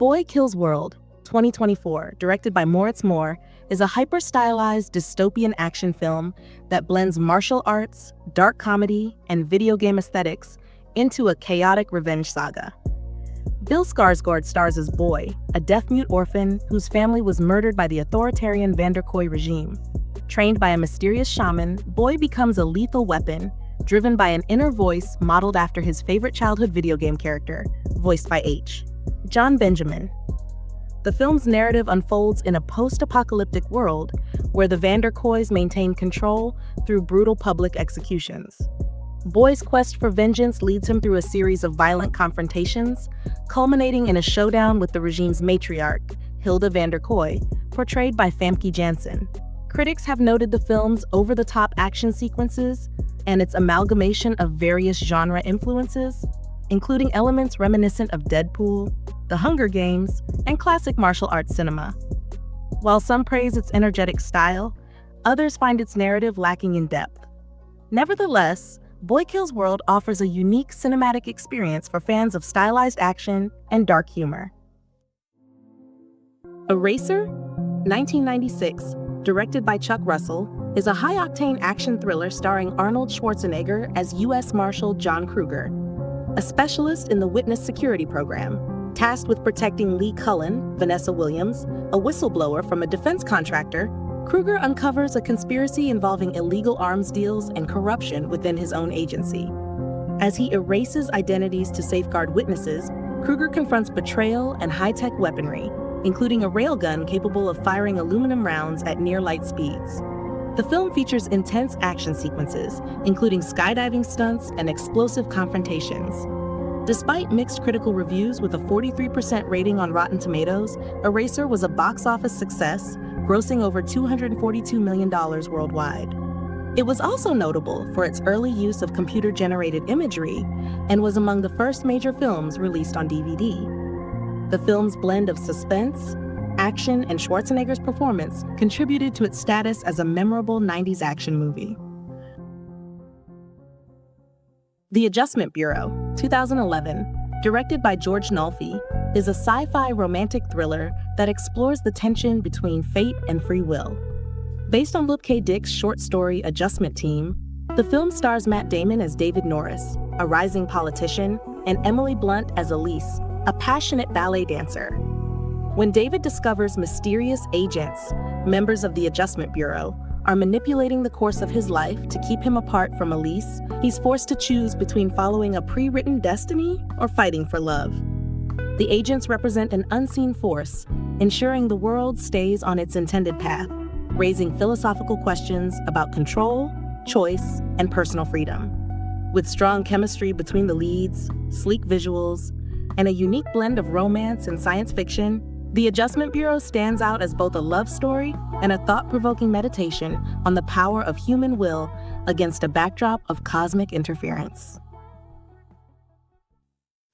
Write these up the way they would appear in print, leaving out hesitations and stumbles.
Boy Kills World, 2024, directed by Moritz Moore, is a hyper-stylized dystopian action film that blends martial arts, dark comedy, and video game aesthetics into a chaotic revenge saga. Bill Skarsgård stars as Boy, a deaf-mute orphan whose family was murdered by the authoritarian Van der Kooi regime. Trained by a mysterious shaman, Boy becomes a lethal weapon, driven by an inner voice modeled after his favorite childhood video game character, voiced by John Benjamin. The film's narrative unfolds in a post-apocalyptic world where the Van der Koois maintain control through brutal public executions. Boy's quest for vengeance leads him through a series of violent confrontations, culminating in a showdown with the regime's matriarch, Hilda van der Kooi, portrayed by Famke Janssen. Critics have noted the film's over-the-top action sequences and its amalgamation of various genre influences, including elements reminiscent of Deadpool, The Hunger Games, and classic martial arts cinema. While some praise its energetic style, others find its narrative lacking in depth. Nevertheless, Boy Kills World offers a unique cinematic experience for fans of stylized action and dark humor. Eraser, 1996, directed by Chuck Russell, is a high-octane action thriller starring Arnold Schwarzenegger as U.S. Marshal John Kruger, a specialist in the Witness Security Program. Tasked with protecting Lee Cullen, Vanessa Williams, a whistleblower from a defense contractor, Kruger uncovers a conspiracy involving illegal arms deals and corruption within his own agency. As he erases identities to safeguard witnesses, Kruger confronts betrayal and high-tech weaponry, including a railgun capable of firing aluminum rounds at near-light speeds. The film features intense action sequences, including skydiving stunts and explosive confrontations. Despite mixed critical reviews with a 43% rating on Rotten Tomatoes, Eraser was a box office success, grossing over $242 million worldwide. It was also notable for its early use of computer-generated imagery and was among the first major films released on DVD. The film's blend of suspense, action, and Schwarzenegger's performance contributed to its status as a memorable 90s action movie. The Adjustment Bureau, 2011, directed by George Nolfi, is a sci-fi romantic thriller that explores the tension between fate and free will. Based on Philip K. Dick's short story Adjustment Team, the film stars Matt Damon as David Norris, a rising politician, and Emily Blunt as Elise, a passionate ballet dancer. When David discovers mysterious agents, members of the Adjustment Bureau, are manipulating the course of his life to keep him apart from Elise, he's forced to choose between following a pre-written destiny or fighting for love. The agents represent an unseen force, ensuring the world stays on its intended path, raising philosophical questions about control, choice, and personal freedom. With strong chemistry between the leads, sleek visuals, and a unique blend of romance and science fiction, The Adjustment Bureau stands out as both a love story and a thought-provoking meditation on the power of human will against a backdrop of cosmic interference.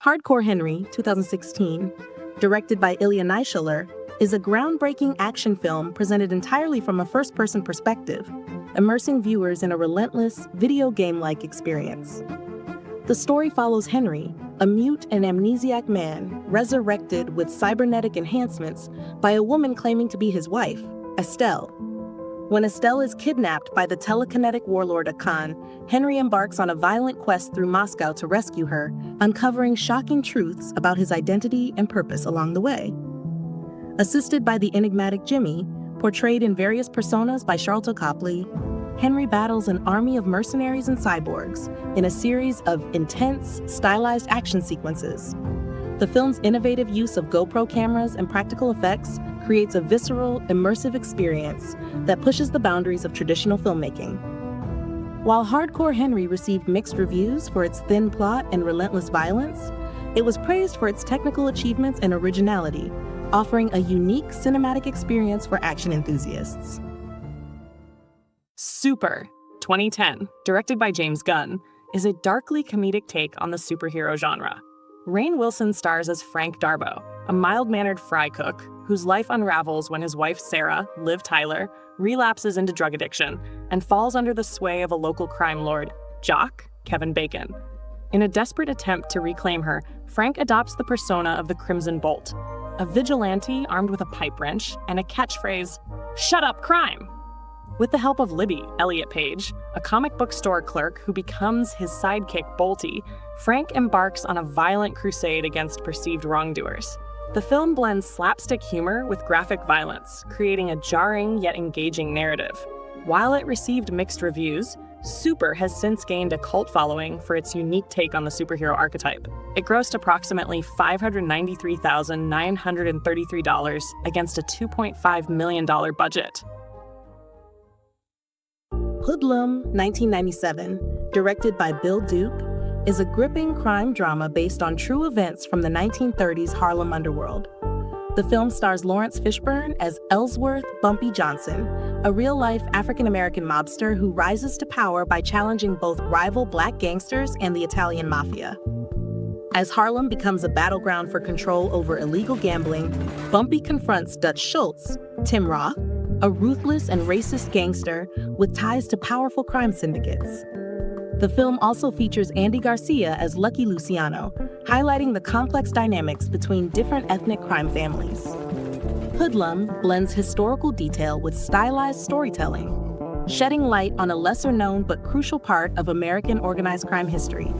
Hardcore Henry, 2016, directed by Ilya Naishuller, is a groundbreaking action film presented entirely from a first-person perspective, immersing viewers in a relentless, video game-like experience. The story follows Henry, a mute and amnesiac man resurrected with cybernetic enhancements by a woman claiming to be his wife, Estelle. When Estelle is kidnapped by the telekinetic warlord Akan, Henry embarks on a violent quest through Moscow to rescue her, uncovering shocking truths about his identity and purpose along the way. Assisted by the enigmatic Jimmy, portrayed in various personas by Sharlto Copley, Henry battles an army of mercenaries and cyborgs in a series of intense, stylized action sequences. The film's innovative use of GoPro cameras and practical effects creates a visceral, immersive experience that pushes the boundaries of traditional filmmaking. While Hardcore Henry received mixed reviews for its thin plot and relentless violence, it was praised for its technical achievements and originality, offering a unique cinematic experience for action enthusiasts. Super, 2010, directed by James Gunn, is a darkly comedic take on the superhero genre. Rainn Wilson stars as Frank Darbo, a mild-mannered fry cook whose life unravels when his wife Sarah, Liv Tyler, relapses into drug addiction and falls under the sway of a local crime lord, Jock, Kevin Bacon. In a desperate attempt to reclaim her, Frank adopts the persona of the Crimson Bolt, a vigilante armed with a pipe wrench and a catchphrase, "Shut up, crime!" With the help of Libby, Elliot Page, a comic book store clerk who becomes his sidekick Bolty, Frank embarks on a violent crusade against perceived wrongdoers. The film blends slapstick humor with graphic violence, creating a jarring yet engaging narrative. While it received mixed reviews, Super has since gained a cult following for its unique take on the superhero archetype. It grossed approximately $593,933 against a $2.5 million budget. Hoodlum, 1997, directed by Bill Duke, is a gripping crime drama based on true events from the 1930s Harlem underworld. The film stars Lawrence Fishburne as Ellsworth Bumpy Johnson, a real-life African-American mobster who rises to power by challenging both rival black gangsters and the Italian mafia. As Harlem becomes a battleground for control over illegal gambling, Bumpy confronts Dutch Schultz, Tim Roth, a ruthless and racist gangster with ties to powerful crime syndicates. The film also features Andy Garcia as Lucky Luciano, highlighting the complex dynamics between different ethnic crime families. Hoodlum blends historical detail with stylized storytelling, shedding light on a lesser-known but crucial part of American organized crime history.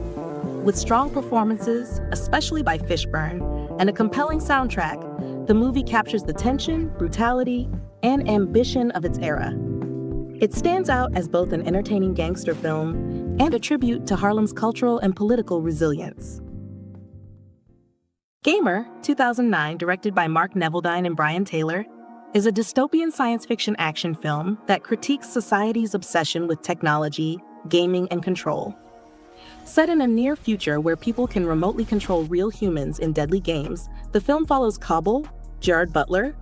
With strong performances, especially by Fishburne, and a compelling soundtrack, the movie captures the tension, brutality, and ambition of its era. It stands out as both an entertaining gangster film and a tribute to Harlem's cultural and political resilience. Gamer, 2009, directed by Mark Neveldine and Brian Taylor, is a dystopian science fiction action film that critiques society's obsession with technology, gaming, and control. Set in a near future where people can remotely control real humans in deadly games, the film follows Cobble, Gerard Butler,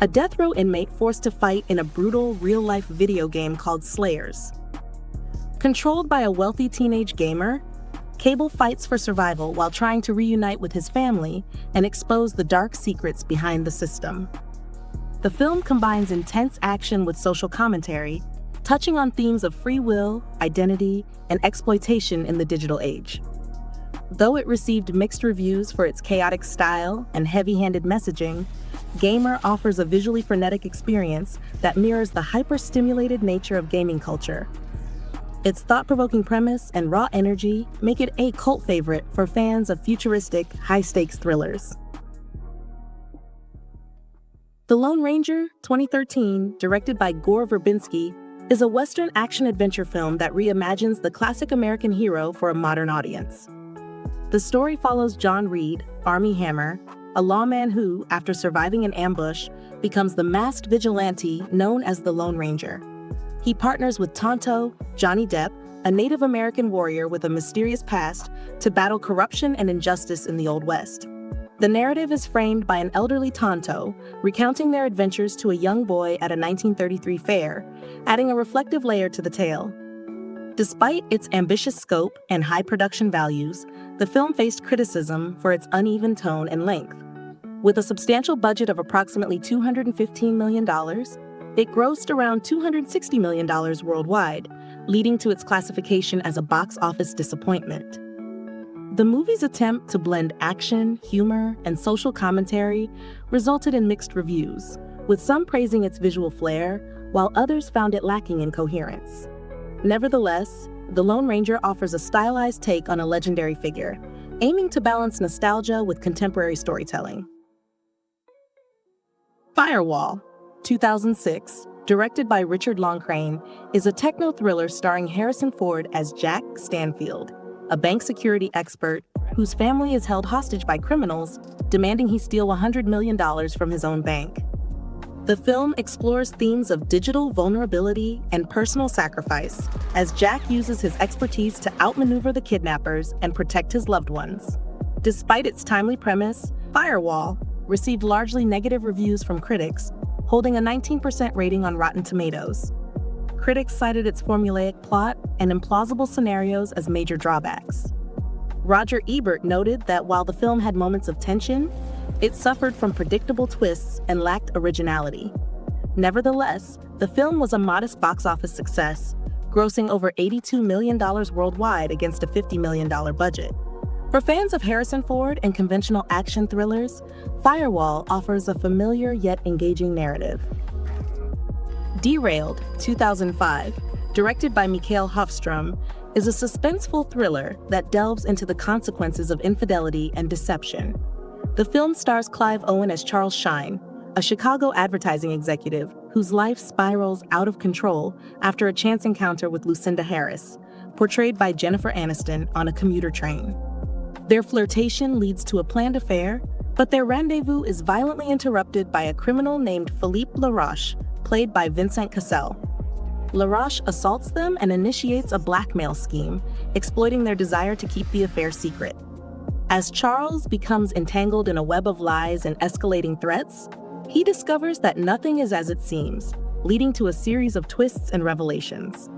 a death row inmate forced to fight in a brutal, real-life video game called Slayers. Controlled by a wealthy teenage gamer, Cable fights for survival while trying to reunite with his family and expose the dark secrets behind the system. The film combines intense action with social commentary, touching on themes of free will, identity, and exploitation in the digital age. Though it received mixed reviews for its chaotic style and heavy-handed messaging, Gamer offers a visually frenetic experience that mirrors the hyper-stimulated nature of gaming culture. Its thought-provoking premise and raw energy make it a cult favorite for fans of futuristic, high-stakes thrillers. The Lone Ranger, 2013, directed by Gore Verbinski, is a Western action-adventure film that reimagines the classic American hero for a modern audience. The story follows John Reed, Armie Hammer, a lawman who, after surviving an ambush, becomes the masked vigilante known as the Lone Ranger. He partners with Tonto, Johnny Depp, a Native American warrior with a mysterious past, to battle corruption and injustice in the Old West. The narrative is framed by an elderly Tonto, recounting their adventures to a young boy at a 1933 fair, adding a reflective layer to the tale. Despite its ambitious scope and high production values, the film faced criticism for its uneven tone and length. With a substantial budget of approximately $215 million, it grossed around $260 million worldwide, leading to its classification as a box office disappointment. The movie's attempt to blend action, humor, and social commentary resulted in mixed reviews, with some praising its visual flair, while others found it lacking in coherence. Nevertheless, The Lone Ranger offers a stylized take on a legendary figure, aiming to balance nostalgia with contemporary storytelling. Firewall, 2006, directed by Richard Loncraine, is a techno-thriller starring Harrison Ford as Jack Stanfield, a bank security expert whose family is held hostage by criminals, demanding he steal $100 million from his own bank. The film explores themes of digital vulnerability and personal sacrifice as Jack uses his expertise to outmaneuver the kidnappers and protect his loved ones. Despite its timely premise, Firewall received largely negative reviews from critics, holding a 19% rating on Rotten Tomatoes. Critics cited its formulaic plot and implausible scenarios as major drawbacks. Roger Ebert noted that while the film had moments of tension, it suffered from predictable twists and lacked originality. Nevertheless, the film was a modest box office success, grossing over $82 million worldwide against a $50 million budget. For fans of Harrison Ford and conventional action thrillers, Firewall offers a familiar yet engaging narrative. Derailed, 2005, directed by Mikael Hofstrom, is a suspenseful thriller that delves into the consequences of infidelity and deception. The film stars Clive Owen as Charles Shine, a Chicago advertising executive whose life spirals out of control after a chance encounter with Lucinda Harris, portrayed by Jennifer Aniston on a commuter train. Their flirtation leads to a planned affair, but their rendezvous is violently interrupted by a criminal named Philippe Laroche, played by Vincent Cassel. Laroche assaults them and initiates a blackmail scheme, exploiting their desire to keep the affair secret. As Charles becomes entangled in a web of lies and escalating threats, he discovers that nothing is as it seems, leading to a series of twists and revelations.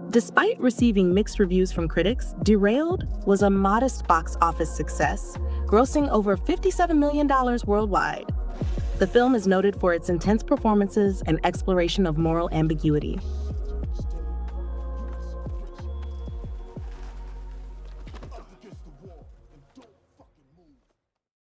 Despite receiving mixed reviews from critics, Derailed was a modest box office success, grossing over $57 million worldwide. The film is noted for its intense performances and exploration of moral ambiguity.